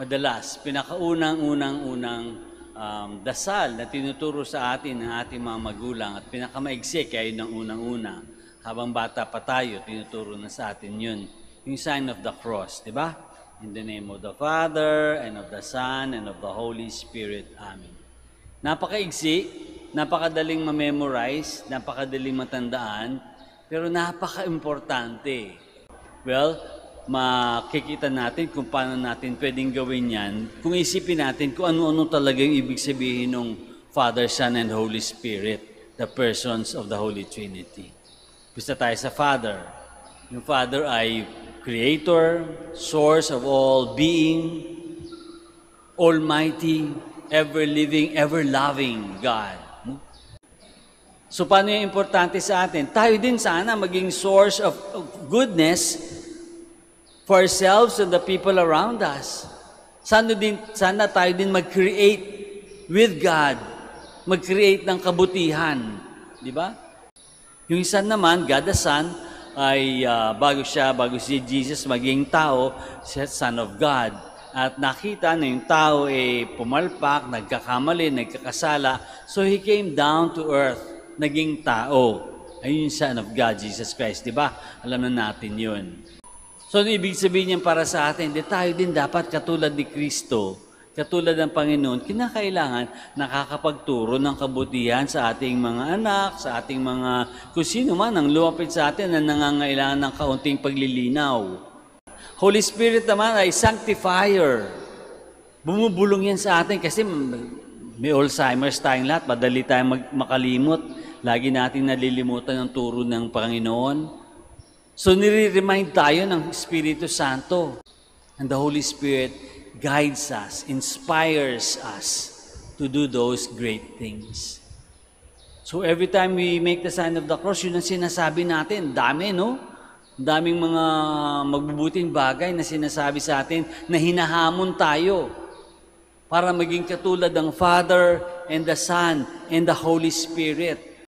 madalas, pinakaunang-unang dasal na tinuturo sa atin ng ating mga magulang at pinakamaigsik ay ng unang-una. Habang bata pa tayo, tinuturo na sa atin yun. Yung sign of the cross, di ba? In the name of the Father, and of the Son, and of the Holy Spirit. Amen. Napakaigsi, napakadaling ma-memorize, napakadaling matandaan, pero napaka-importante. Well, makikita natin kung paano natin pwedeng gawin yan kung isipin natin kung ano-ano talaga yung ibig sabihin ng Father, Son, and Holy Spirit, the persons of the Holy Trinity. Gusto tayo sa Father. Yung Father ay Creator, source of all being, almighty, ever-living, ever-loving God. So paano yung importante sa atin? Tayo din sana maging source of goodness for ourselves and the people around us. Sana tayo din mag-create with God, mag-create ng kabutihan. Di ba? Yung isa naman, God the Son, ay bago si Jesus maging tao, siya Son of God. At nakita na yung tao ay pumalpak, nagkakamali, nagkakasala. So He came down to earth, naging tao. Ayun yung Son of God, Jesus Christ. Diba? Alam na natin yun. So ibig sabihin niyan para sa atin, tayo din dapat katulad ni Kristo, katulad ng Panginoon, kinakailangan nakakapagturo ng kabutihan sa ating mga anak, sa ating mga kung sino man ang lumapit sa atin na nangangailangan ng kaunting paglilinaw. Holy Spirit naman ay sanctifier. Bumubulong yan sa atin kasi may Alzheimer's tayong lahat, madali tayong makalimot. Lagi nating nalilimutan ang turo ng Panginoon. So nire-remind tayo ng Espiritu Santo. And the Holy Spirit guides us, inspires us to do those great things. So every time we make the sign of the cross, yun ang sinasabi natin. Dami, no? Daming mga magbubuting bagay na sinasabi sa atin na hinahamon tayo para maging katulad ng Father and the Son and the Holy Spirit.